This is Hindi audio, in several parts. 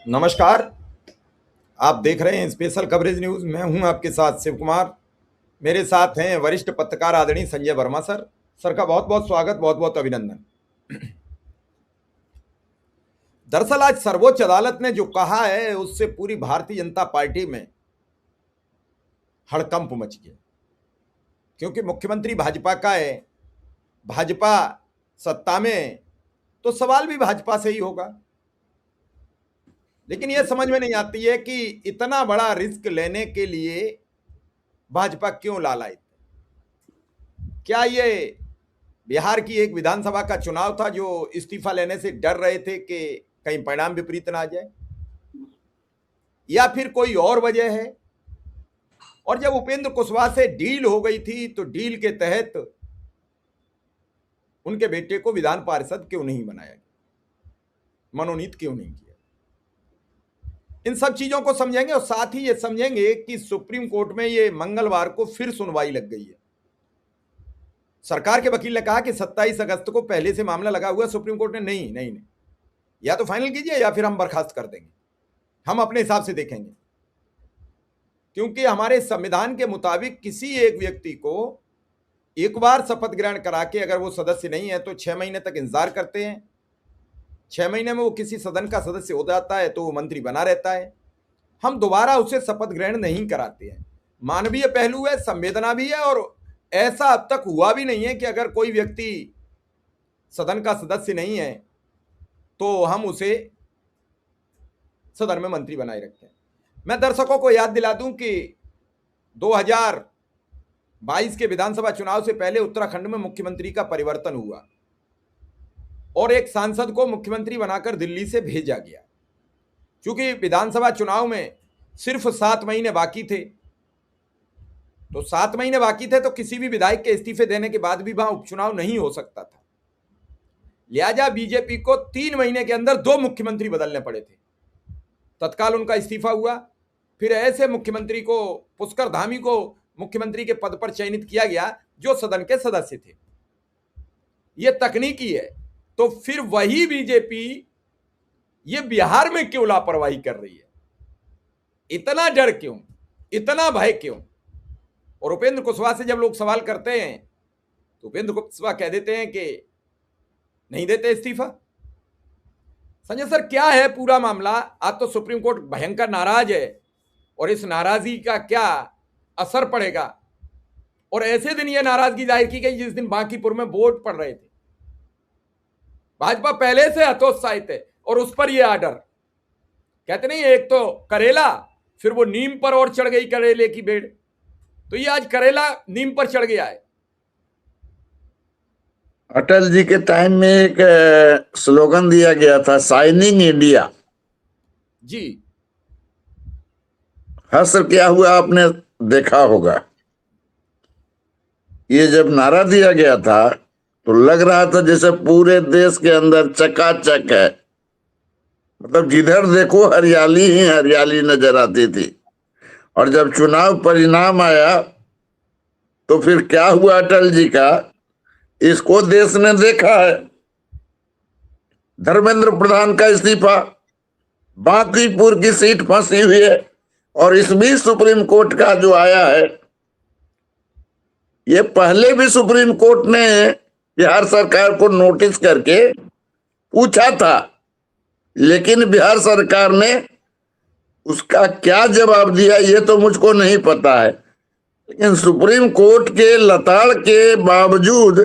नमस्कार। आप देख रहे हैं स्पेशल कवरेज न्यूज। मैं हूं आपके साथ शिव कुमार। मेरे साथ हैं वरिष्ठ पत्रकार आदरणीय संजय वर्मा सर। सर का बहुत बहुत स्वागत, बहुत बहुत अभिनंदन। दरअसल आज सर्वोच्च अदालत ने जो कहा है उससे पूरी भारतीय जनता पार्टी में हड़कंप मच गया, क्योंकि मुख्यमंत्री भाजपा का है, भाजपा सत्ता में, तो सवाल भी भाजपा से ही होगा। लेकिन यह समझ में नहीं आती है कि इतना बड़ा रिस्क लेने के लिए भाजपा क्यों लालायित। क्या ये बिहार की एक विधानसभा का चुनाव था जो इस्तीफा लेने से डर रहे थे कि कहीं परिणाम विपरीत ना आ जाए, या फिर कोई और वजह है? और जब उपेंद्र कुशवाहा से डील हो गई थी तो डील के तहत उनके बेटे को विधान पार्षद क्यों नहीं बनाया गया, मनोनीत क्यों नहीं किया? इन सब चीजों को समझेंगे और साथ ही ये समझेंगे कि सुप्रीम कोर्ट में ये मंगलवार को फिर सुनवाई लग गई है। सरकार के वकील ने कहा कि 27 अगस्त को पहले से मामला लगा हुआ। सुप्रीम कोर्ट ने नहीं नहीं नहीं, या तो फाइनल कीजिए या फिर हम बर्खास्त कर देंगे, हम अपने हिसाब से देखेंगे। क्योंकि हमारे संविधान के मुताबिक किसी एक व्यक्ति को एक बार शपथ ग्रहण करा के अगर वो सदस्य नहीं है तो 6 महीने तक इंतजार करते हैं। 6 महीने में वो किसी सदन का सदस्य हो जाता है तो वो मंत्री बना रहता है। हम दोबारा उसे शपथ ग्रहण नहीं कराते हैं। मानवीय पहलू है, संवेदना भी है, और ऐसा अब तक हुआ भी नहीं है कि अगर कोई व्यक्ति सदन का सदस्य नहीं है तो हम उसे सदन में मंत्री बनाए रखते हैं। मैं दर्शकों को याद दिला दूं कि 2022 के विधानसभा चुनाव से पहले उत्तराखंड में मुख्यमंत्री का परिवर्तन हुआ और एक सांसद को मुख्यमंत्री बनाकर दिल्ली से भेजा गया। क्योंकि विधानसभा चुनाव में सिर्फ 7 महीने बाकी थे, तो 7 महीने बाकी थे तो किसी भी विधायक के इस्तीफे देने के बाद भी वहां उपचुनाव नहीं हो सकता था। लिहाजा बीजेपी को 3 महीने के अंदर 2 मुख्यमंत्री बदलने पड़े थे। तत्काल उनका इस्तीफा हुआ। फिर ऐसे मुख्यमंत्री को, पुष्कर धामी को मुख्यमंत्री के पद पर चयनित किया गया जो सदन के सदस्य थे। यह तकनीकी है। तो फिर वही बीजेपी ये बिहार में क्यों लापरवाही कर रही है? इतना डर क्यों, इतना भय क्यों? और उपेंद्र कुशवाहा से जब लोग सवाल करते हैं तो उपेंद्र कुशवाहा कह देते हैं कि नहीं देते इस्तीफा। संजय सर, क्या है पूरा मामला? आज तो सुप्रीम कोर्ट भयंकर नाराज है और इस नाराजगी का क्या असर पड़ेगा? और ऐसे दिन यह नाराजगी जाहिर की गई जिस दिन बांकीपुर में वोट पड़ रहे थे। भाजपा पहले से हतोत्साहित है और उस पर यह आर्डर। कहते नहीं, एक तो करेला, फिर वो नीम पर और चढ़ गई करेले की बेड़, तो ये आज करेला नीम पर चढ़ गया है। अटल जी के टाइम में एक स्लोगन दिया गया था, शाइनिंग इंडिया। जी, हश्र क्या हुआ आपने देखा होगा। ये जब नारा दिया गया था तो लग रहा था जैसे पूरे देश के अंदर चकाचक है, मतलब जिधर देखो हरियाली ही हरियाली नजर आती थी। और जब चुनाव परिणाम आया तो फिर क्या हुआ अटल जी का, इसको देश ने देखा है। धर्मेंद्र प्रधान का इस्तीफा, बांकीपुर की सीट फंसी हुई है, और इस बीच सुप्रीम कोर्ट का जो आया है, ये पहले भी सुप्रीम कोर्ट ने बिहार सरकार को नोटिस करके पूछा था, लेकिन बिहार सरकार ने उसका क्या जवाब दिया ये तो मुझको नहीं पता है। लेकिन सुप्रीम कोर्ट के लताड़ के बावजूद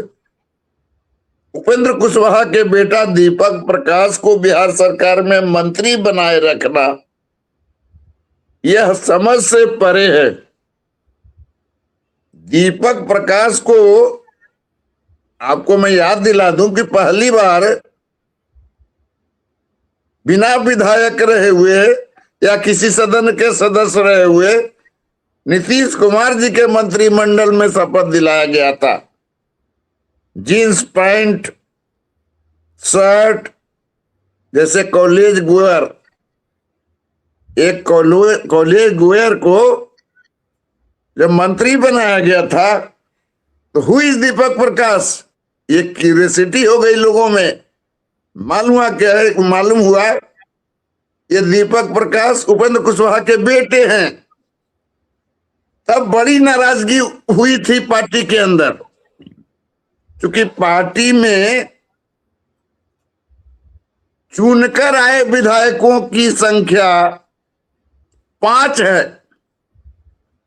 उपेंद्र कुशवाहा के बेटा दीपक प्रकाश को बिहार सरकार में मंत्री बनाए रखना यह समझ से परे है। दीपक प्रकाश को आपको मैं याद दिला दूं कि पहली बार बिना विधायक रहे हुए या किसी सदन के सदस्य रहे हुए नीतीश कुमार जी के मंत्रिमंडल में शपथ दिलाया गया था। जींस पैंट शर्ट, जैसे कॉलेज गोयर, एक कॉलेज गोयर को जब मंत्री बनाया गया था तो हु इज दीपक प्रकाश, ये क्यूरियोसिटी हो गई लोगों में। मालूम हुआ ये दीपक प्रकाश उपेंद्र कुशवाहा के बेटे हैं। तब बड़ी नाराजगी हुई थी पार्टी के अंदर, क्योंकि पार्टी में चुनकर आए विधायकों की संख्या 5 है।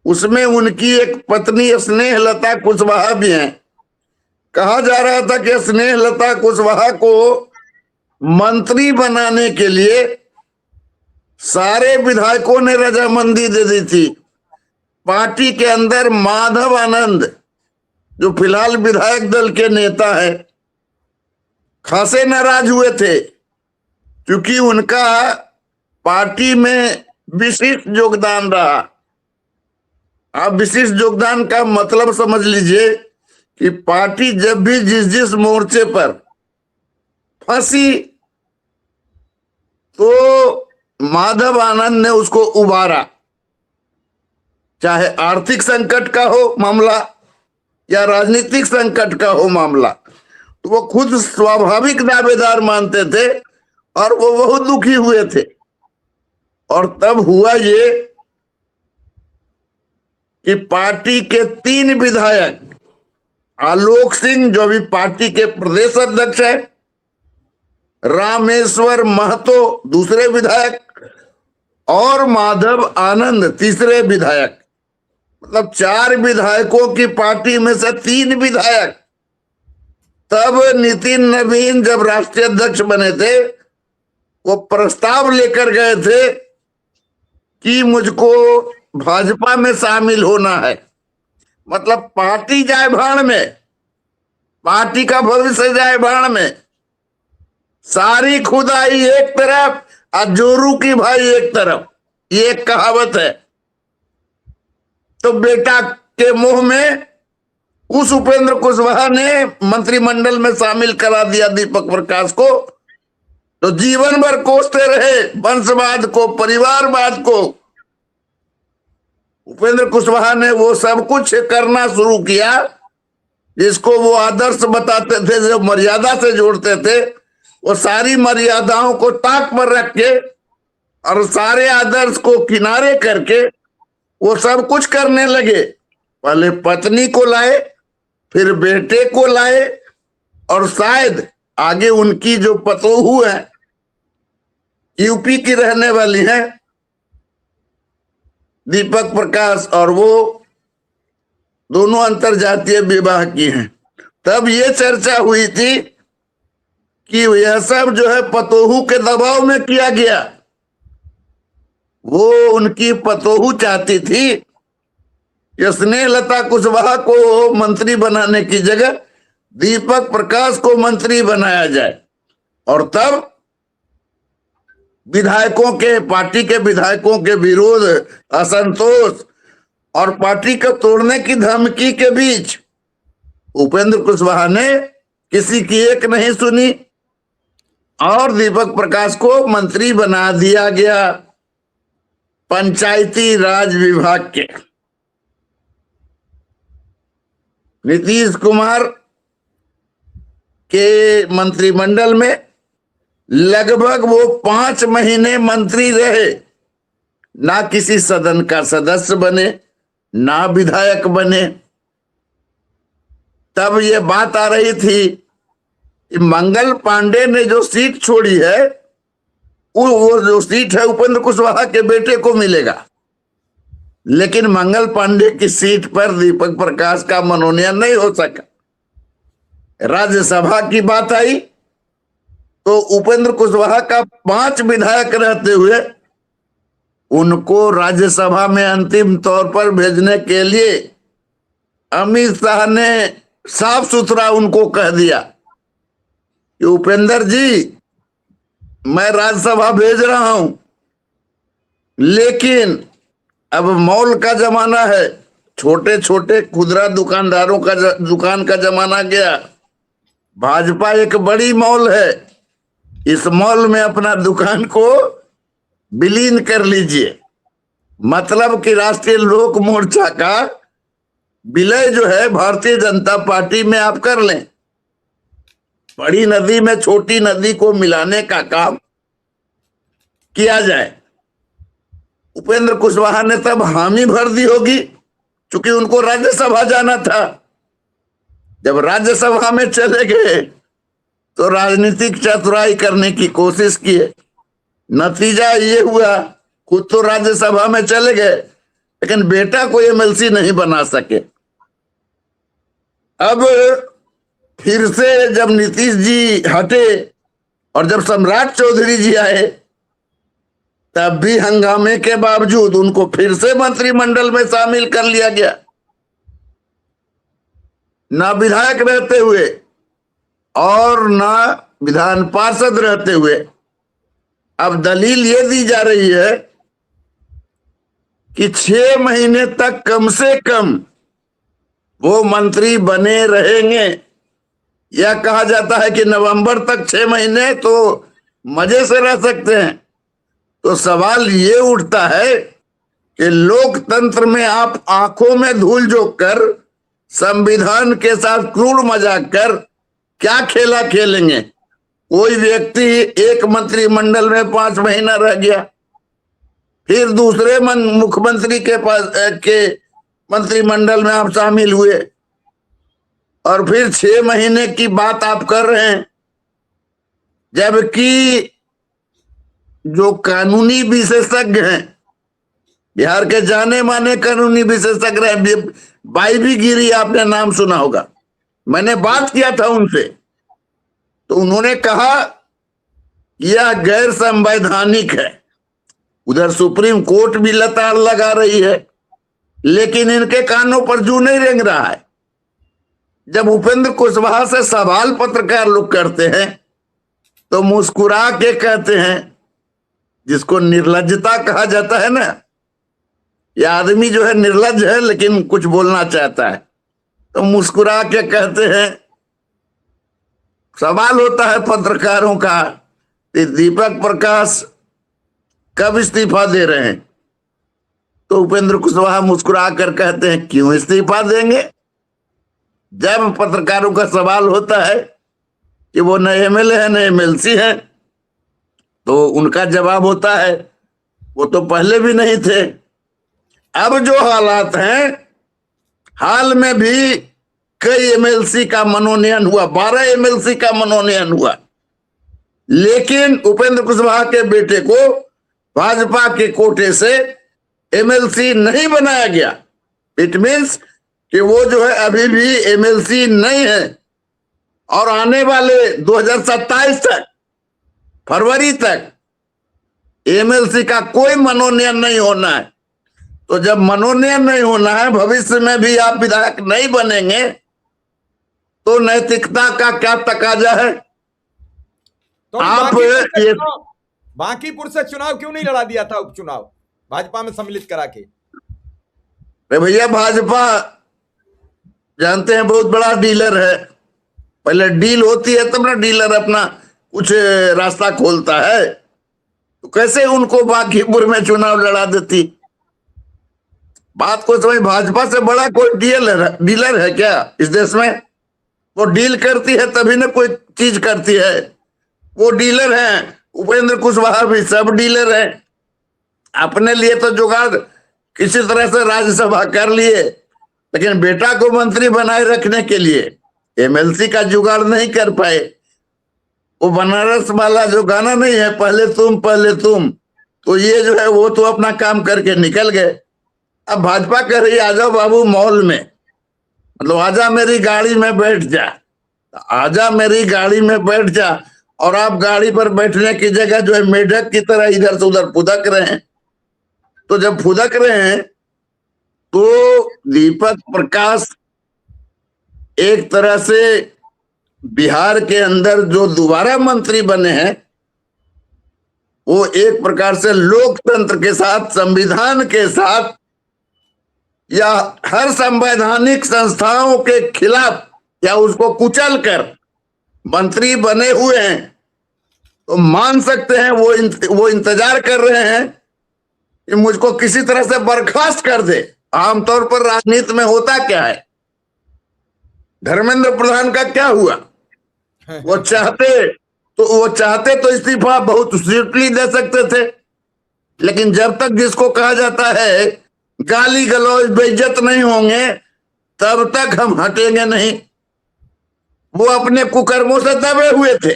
उसमें उनकी एक पत्नी स्नेहलता कुशवाहा भी हैं। कहा जा रहा था कि स्नेहलता कुशवाहा को मंत्री बनाने के लिए सारे विधायकों ने रजामंदी दे दी थी। पार्टी के अंदर माधव आनंद, जो फिलहाल विधायक दल के नेता है, खासे नाराज हुए थे, क्योंकि उनका पार्टी में विशिष्ट योगदान रहा। आप विशिष्ट योगदान का मतलब समझ लीजिए कि पार्टी जब भी जिस मोर्चे पर फंसी तो माधव आनंद ने उसको उबारा, चाहे आर्थिक संकट का हो मामला या राजनीतिक संकट का हो मामला, तो वो खुद स्वाभाविक दावेदार मानते थे और वो बहुत दुखी हुए थे। और तब हुआ ये कि पार्टी के 3 विधायक, आलोक सिंह जो भी पार्टी के प्रदेश अध्यक्ष है, रामेश्वर महतो दूसरे विधायक, और माधव आनंद तीसरे विधायक, मतलब 4 विधायकों की पार्टी में से 3 विधायक। तब नितिन नवीन जब राष्ट्रीय अध्यक्ष बने थे, वो प्रस्ताव लेकर गए थे कि मुझको भाजपा में शामिल होना है। मतलब पार्टी जाए भाड़ में, पार्टी का भविष्य जाए भाड़ में, सारी खुदाई एक तरफ और जोरू की भाई एक तरफ, ये एक कहावत है। तो बेटा के मुंह में उस उपेंद्र कुशवाहा ने मंत्रिमंडल में शामिल करा दिया दीपक प्रकाश को, तो जीवन भर कोसते रहे वंशवाद को, परिवारवाद को। उपेंद्र कुशवाहा ने वो सब कुछ करना शुरू किया जिसको वो आदर्श बताते थे, जो मर्यादा से जोड़ते थे। वो सारी मर्यादाओं को ताक पर रख के और सारे आदर्श को किनारे करके वो सब कुछ करने लगे। पहले पत्नी को लाए, फिर बेटे को लाए, और शायद आगे उनकी जो पतोहू है, यूपी की रहने वाली है दीपक प्रकाश, और वो दोनों अंतरजातीय विवाह की हैं। तब ये चर्चा हुई थी कि यह सब जो है पतोहू के दबाव में किया गया। वो उनकी पतोहू चाहती थी कि स्नेहलता कुशवाहा को मंत्री बनाने की जगह दीपक प्रकाश को मंत्री बनाया जाए। और तब विधायकों के, पार्टी के विधायकों के विरोध, असंतोष और पार्टी को तोड़ने की धमकी के बीच उपेंद्र कुशवाहा ने किसी की एक नहीं सुनी और दीपक प्रकाश को मंत्री बना दिया गया पंचायती राज विभाग के। नीतीश कुमार के मंत्रिमंडल में लगभग वो 5 महीने मंत्री रहे, ना किसी सदन का सदस्य बने, ना विधायक बने। तब ये बात आ रही थी कि मंगल पांडे ने जो सीट छोड़ी है, वो जो सीट है उपेंद्र कुशवाहा के बेटे को मिलेगा। लेकिन मंगल पांडे की सीट पर दीपक प्रकाश का मनोनयन नहीं हो सका। राज्यसभा की बात आई तो उपेंद्र कुशवाहा का 5 विधायक रहते हुए उनको राज्यसभा में अंतिम तौर पर भेजने के लिए अमित शाह ने साफ सुथरा उनको कह दिया कि उपेंद्र जी, मैं राज्यसभा भेज रहा हूं, लेकिन अब मॉल का जमाना है, छोटे छोटे खुदरा दुकानदारों का दुकान का जमाना गया। भाजपा एक बड़ी मॉल है, इस मॉल में अपना दुकान को विलीन कर लीजिए। मतलब कि राष्ट्रीय लोक मोर्चा का विलय जो है भारतीय जनता पार्टी में आप कर लें। बड़ी नदी में छोटी नदी को मिलाने का काम किया जाए। उपेंद्र कुशवाहा ने तब हामी भर दी होगी, क्योंकि उनको राज्यसभा जाना था। जब राज्यसभा में चले गए तो राजनीतिक चतुराई करने की कोशिश किए। नतीजा ये हुआ, खुद तो राज्यसभा में चले गए लेकिन बेटा को एमएलसी नहीं बना सके। अब फिर से जब नीतीश जी हटे और जब सम्राट चौधरी जी आए, तब भी हंगामे के बावजूद उनको फिर से मंत्रिमंडल में शामिल कर लिया गया, ना विधायक रहते हुए और ना विधान पार्षद रहते हुए। अब दलील ये दी जा रही है कि 6 महीने तक कम से कम वो मंत्री बने रहेंगे। यह कहा जाता है कि नवंबर तक 6 महीने तो मजे से रह सकते हैं। तो सवाल ये उठता है कि लोकतंत्र में आप आंखों में धूल झोंक कर, संविधान के साथ क्रूर मजाक कर क्या खेला खेलेंगे? कोई व्यक्ति एक मंत्रिमंडल में 5 महीना रह गया, फिर दूसरे मुख्यमंत्री के पास के मंत्रिमंडल में आप शामिल हुए और फिर 6 महीने की बात आप कर रहे हैं, जबकि जो कानूनी विशेषज्ञ हैं, बिहार के जाने माने कानूनी विशेषज्ञ हैं, बाई गिरी आपने नाम सुना होगा, मैंने बात किया था उनसे, तो उन्होंने कहा यह गैर संवैधानिक है। उधर सुप्रीम कोर्ट भी लताड़ लगा रही है, लेकिन इनके कानों पर जू नहीं रेंग रहा है। जब उपेंद्र कुशवाहा से सवाल पत्रकार लोग करते हैं तो मुस्कुरा के कहते हैं, जिसको निर्लज्जता कहा जाता है ना, यह आदमी जो है निर्लज्ज है लेकिन कुछ बोलना चाहता है, तो मुस्कुरा के कहते हैं, सवाल होता है पत्रकारों का कि दीपक प्रकाश कब इस्तीफा दे रहे हैं, तो उपेंद्र कुशवाहा मुस्कुरा कर कहते हैं क्यों इस्तीफा देंगे। जब पत्रकारों का सवाल होता है कि वो न एमएलए है न एमएलसी है, तो उनका जवाब होता है वो तो पहले भी नहीं थे। अब जो हालात हैं, हाल में भी कई एमएलसी का मनोनयन हुआ, 12 एमएलसी का मनोनयन हुआ, लेकिन उपेंद्र कुशवाहा के बेटे को भाजपा के कोटे से एमएलसी नहीं बनाया गया। इट मीन्स कि वो जो है अभी भी एमएलसी नहीं है और आने वाले 2027 तक, फरवरी तक एमएलसी का कोई मनोनयन नहीं होना है। तो जब मनोनयन नहीं होना है, भविष्य में भी आप विधायक नहीं बनेंगे, तो नैतिकता का क्या तकाजा है? तो आप बांकीपुर से चुनाव क्यों नहीं लड़ा दिया था, उपचुनाव भाजपा में सम्मिलित करा के? भैया, भाजपा जानते हैं बहुत बड़ा डीलर है। पहले डील होती है तब ना डीलर अपना कुछ रास्ता खोलता है। तो कैसे उनको बांकीपुर में चुनाव लड़ा देती? बात को समझ, भाजपा से बड़ा कोई डीलर है क्या इस देश में? वो डील करती है तभी ना कोई चीज करती है। वो डीलर हैं, उपेंद्र कुशवाहा भी सब डीलर हैं। अपने लिए तो जुगाड़ किसी तरह से राज्यसभा कर लिए, लेकिन बेटा को मंत्री बनाए रखने के लिए एमएलसी का जुगाड़ नहीं कर पाए। वो बनारस वाला जो गाना नहीं है, पहले तुम, तो ये जो है वो तो अपना काम करके निकल गए। अब भाजपा कह रही आ जाओ बाबू मॉल में, मतलब आजा मेरी गाड़ी में बैठ जा, आजा मेरी गाड़ी में बैठ जा। और आप गाड़ी पर बैठने की जगह जो है मेढक की तरह इधर से उधर फुदक रहे हैं। तो जब फुदक रहे हैं तो दीपक प्रकाश एक तरह से बिहार के अंदर जो दोबारा मंत्री बने हैं, वो एक प्रकार से लोकतंत्र के साथ, संविधान के साथ या हर संवैधानिक संस्थाओं के खिलाफ या उसको कुचल कर मंत्री बने हुए हैं। तो मान सकते हैं वो इंतजार कर रहे हैं कि मुझको किसी तरह से बर्खास्त कर दे। आमतौर पर राजनीति में होता क्या है, धर्मेंद्र प्रधान का क्या हुआ? वो चाहते तो इस्तीफा बहुत स्विफ्टली दे सकते थे, लेकिन जब तक जिसको कहा जाता है गाली गलौज बेइज्जत नहीं होंगे तब तक हम हटेंगे नहीं। वो अपने कुकर्मों से दबे हुए थे,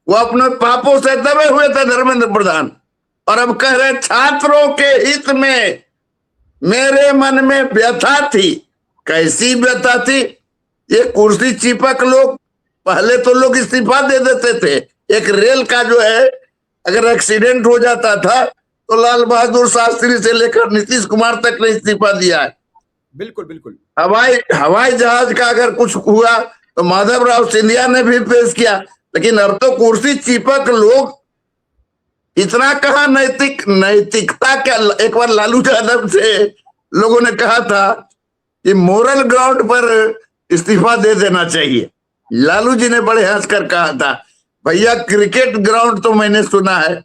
वो अपने पापों से दबे हुए थे धर्मेंद्र प्रधान, और अब कह रहे छात्रों के हित में मेरे मन में व्यथा थी। कैसी व्यथा थी? ये कुर्सी चिपक लोग, पहले तो लोग इस्तीफा दे देते थे। एक रेल का जो है अगर एक्सीडेंट हो जाता था तो लाल बहादुर शास्त्री से लेकर नीतीश कुमार तक ने इस्तीफा दिया है। बिल्कुल बिल्कुल। हवाई जहाज का अगर कुछ हुआ तो माधवराव सिंधिया ने भी पेश किया। लेकिन अब तो कुर्सी चिपक लोग, इतना कहा नैतिकता क्या। एक बार लालू यादव से लोगों ने कहा था कि मोरल ग्राउंड पर इस्तीफा दे देना चाहिए। लालू जी ने बड़े हंसकर कहा था, भैया क्रिकेट ग्राउंड तो मैंने सुना है,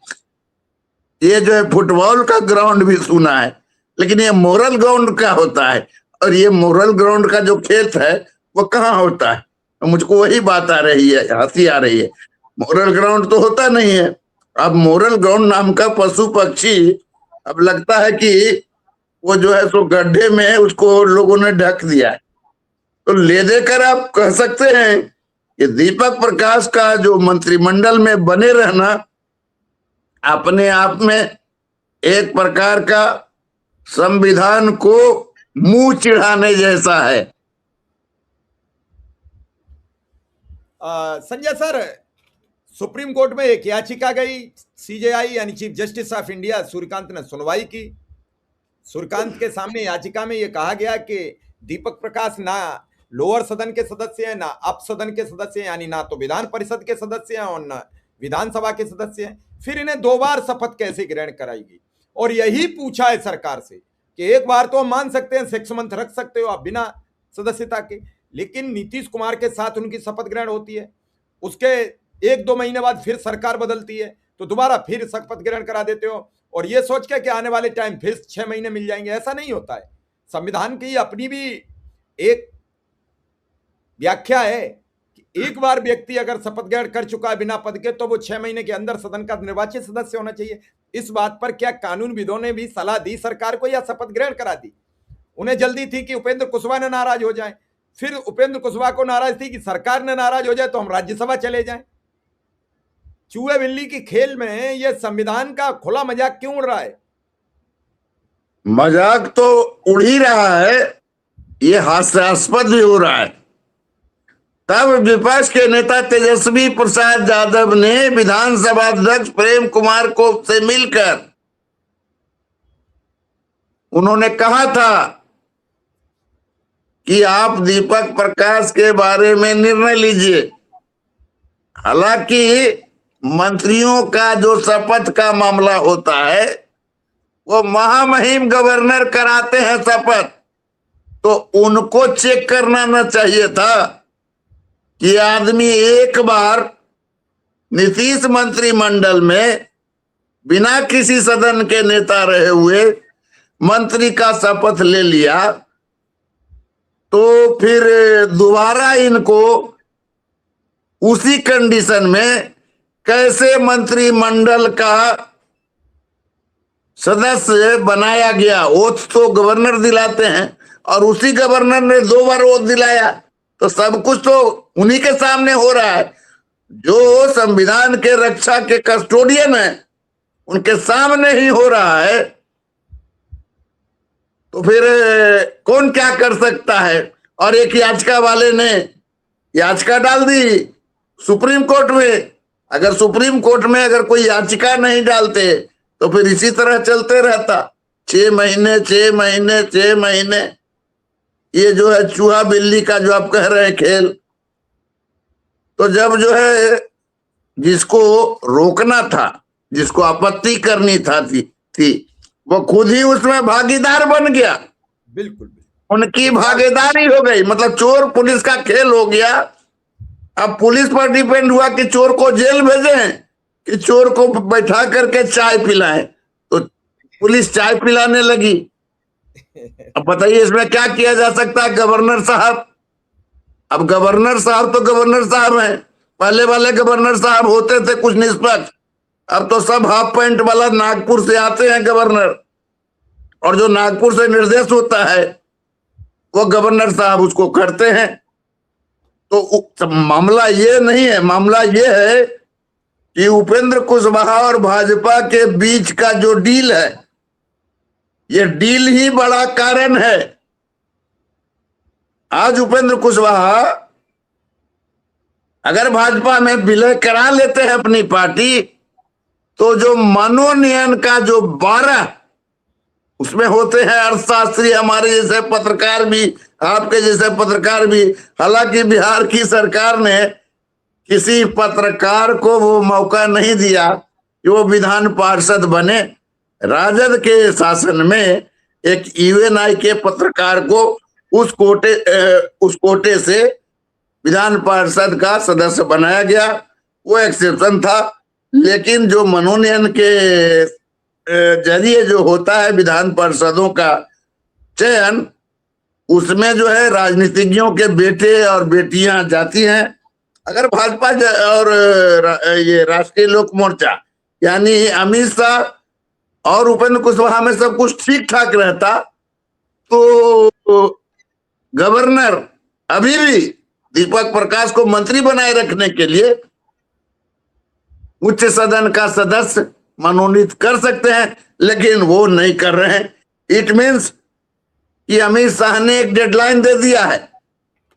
ये जो है फुटबॉल का ग्राउंड भी सुना है, लेकिन ये मोरल ग्राउंड क्या होता है? और ये मोरल ग्राउंड का जो खेत है वो कहाँ होता है? तो मुझको वही बात आ रही है, हंसी आ रही है। मोरल ग्राउंड तो होता नहीं है। अब मोरल ग्राउंड नाम का पशु पक्षी अब लगता है कि वो जो है सो गड्ढे में उसको लोगों ने ढक दिया है। तो ले देकर आप कह सकते हैं कि दीपक प्रकाश का जो मंत्रिमंडल में बने रहना अपने आप में एक प्रकार का संविधान को मुंह चिढ़ाने जैसा है। संजय सर, सुप्रीम कोर्ट में एक याचिका गई, सीजेआई यानी chief justice of India Suryakant ने सुनवाई की। सूर्यकांत के सामने याचिका में यह कहा गया कि दीपक प्रकाश ना लोअर सदन के सदस्य हैं, ना अप सदन के सदस्य हैं, यानी ना तो विधान परिषद के सदस्य हैं और ना विधानसभा के सदस्य हैं। फिर इन्हें 2 बार शपथ कैसे ग्रहण कराएगी? और यही पूछा है सरकार से कि एक बार तो हम मान सकते हैं 6 मंथ रख सकते हो आप बिना सदस्यता के, लेकिन नीतीश कुमार के साथ उनकी शपथ ग्रहण होती है, उसके 1-2 महीने बाद फिर सरकार बदलती है तो दोबारा फिर शपथ ग्रहण करा देते हो, और ये सोच के कि आने वाले टाइम फिर 6 महीने मिल जाएंगे। ऐसा नहीं होता है। संविधान की अपनी भी एक व्याख्या है कि एक बार व्यक्ति अगर शपथ ग्रहण कर चुका है बिना पद के तो वो 6 महीने के अंदर सदन का निर्वाचित सदस्य होना चाहिए। इस बात पर क्या कानूनविदों ने भी सलाह दी सरकार को या शपथ ग्रहण करा दी? उन्हें जल्दी थी कि उपेंद्र कुशवाहा ने नाराज हो जाए, फिर उपेंद्र कुशवाहा को नाराज थी कि सरकार ने नाराज हो जाए तो हम राज्यसभा चले जाएं। चूहे बिल्ली की खेल में यह संविधान का खुला मजाक क्यों उड़ रहा है? मजाक तो उड़ ही रहा है, ये हास्यास्पद भी हो रहा है। तब विपक्ष के नेता तेजस्वी प्रसाद यादव ने विधानसभा अध्यक्ष प्रेम कुमार को से मिलकर उन्होंने कहा था कि आप दीपक प्रकाश के बारे में निर्णय लीजिए। हालांकि मंत्रियों का जो शपथ का मामला होता है वो महामहिम गवर्नर कराते हैं शपथ, तो उनको चेक करना न चाहिए था कि आदमी एक बार नीतीश मंत्रिमंडल में बिना किसी सदन के नेता रहे हुए मंत्री का शपथ ले लिया तो फिर दोबारा इनको उसी कंडीशन में कैसे मंत्रिमंडल का सदस्य बनाया गया? ओथ तो गवर्नर दिलाते हैं और उसी गवर्नर ने 2 बार ओथ दिलाया, तो सब कुछ तो उन्हीं के सामने हो रहा है। जो संविधान के रक्षा के कस्टोडियन है उनके सामने ही हो रहा है, तो फिर कौन क्या कर सकता है? और एक याचिका वाले ने याचिका डाल दी सुप्रीम कोर्ट में। अगर सुप्रीम कोर्ट में अगर कोई याचिका नहीं डालते तो फिर इसी तरह चलते रहता, 6 महीने 6 महीने 6 महीने, ये जो है चूहा बिल्ली का जो आप कह रहे हैं खेल। तो जब जो है जिसको रोकना था, जिसको आपत्ति करनी थी वो खुद ही उसमें भागीदार बन गया। बिल्कुल उनकी भागीदारी हो गई, मतलब चोर पुलिस का खेल हो गया। अब पुलिस पर डिपेंड हुआ कि चोर को जेल भेजें कि चोर को बैठा करके चाय पिलाएं, तो पुलिस चाय पिलाने लगी। अब बताइए इसमें क्या किया जा सकता है? गवर्नर साहब, अब गवर्नर साहब तो गवर्नर साहब हैं, पहले वाले गवर्नर साहब होते थे कुछ निष्पक्ष, अब तो सब हाफ पैंट वाला नागपुर से आते हैं गवर्नर, और जो नागपुर से निर्देश होता है वो गवर्नर साहब उसको करते हैं। तो मामला ये नहीं है, मामला ये है कि उपेंद्र कुशवाहा और भाजपा के बीच का जो डील है, ये डील ही बड़ा कारण है। आज उपेंद्र कुशवाहा अगर भाजपा में विलय करा लेते हैं अपनी पार्टी, तो जो मनोनयन का जो 12 उसमें होते हैं अर्थशास्त्री, हमारे जैसे पत्रकार भी, आपके जैसे पत्रकार भी। हालांकि बिहार की सरकार ने किसी पत्रकार को वो मौका नहीं दिया कि वो विधान पार्षद बने। राजद के शासन में एक यूएनआई के पत्रकार को उस कोटे से विधान पार्षद का सदस्य बनाया गया, वो एक्सेप्शन था। लेकिन जो मनोनयन के जरिए जो होता है विधान पार्षदों का चयन, उसमें जो है राजनीतिज्ञों के बेटे और बेटियां जाती हैं। अगर भाजपा और ये राष्ट्रीय लोक मोर्चा यानी अमित शाह और उपेंद्र कुशवाहा में सब कुछ ठीक ठाक रहता, तो गवर्नर अभी भी दीपक प्रकाश को मंत्री बनाए रखने के लिए उच्च सदन का सदस्य मनोनीत कर सकते हैं, लेकिन वो नहीं कर रहे हैं। इट मीन्स कि अमित शाह ने एक डेडलाइन दे दिया है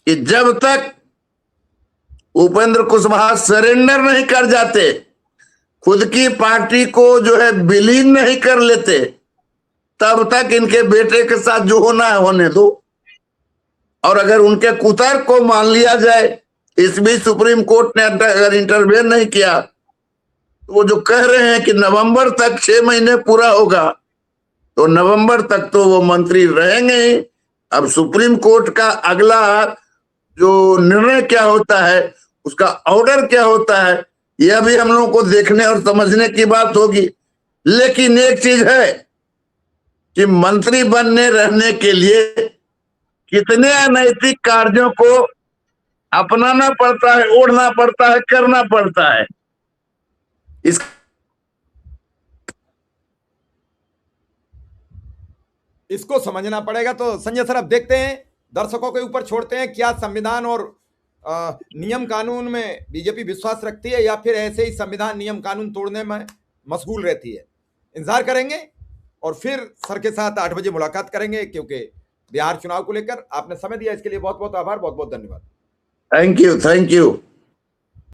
कि जब तक उपेंद्र कुशवाहा सरेंडर नहीं कर जाते, खुद की पार्टी को जो है विलीन नहीं कर लेते, तब तक इनके बेटे के साथ जो होना है होने दो। और अगर उनके कुतर्क को मान लिया जाए, इस बीच सुप्रीम कोर्ट ने अगर इंटरवेन नहीं किया, तो वो जो कह रहे हैं कि नवंबर तक 6 महीने पूरा होगा, तो नवंबर तक तो वो मंत्री रहेंगे ही। अब सुप्रीम कोर्ट का अगला जो निर्णय क्या होता है, उसका ऑर्डर क्या होता है, यह भी हम लोगों को देखने और समझने की बात होगी। लेकिन एक चीज है कि मंत्री बनने रहने के लिए कितने अनैतिक कार्यों को अपनाना पड़ता है, ओढ़ना पड़ता है, करना पड़ता है। इसको समझना पड़ेगा। तो संजय सर, अब देखते हैं, दर्शकों के ऊपर छोड़ते हैं, क्या संविधान और नियम कानून में बीजेपी विश्वास रखती है या फिर ऐसे ही संविधान नियम कानून तोड़ने में मशगूल रहती है। इंतजार करेंगे और फिर सर के साथ 8 बजे मुलाकात करेंगे, क्योंकि बिहार चुनाव को लेकर आपने समय दिया, इसके लिए बहुत बहुत आभार, बहुत बहुत धन्यवाद। Thank you.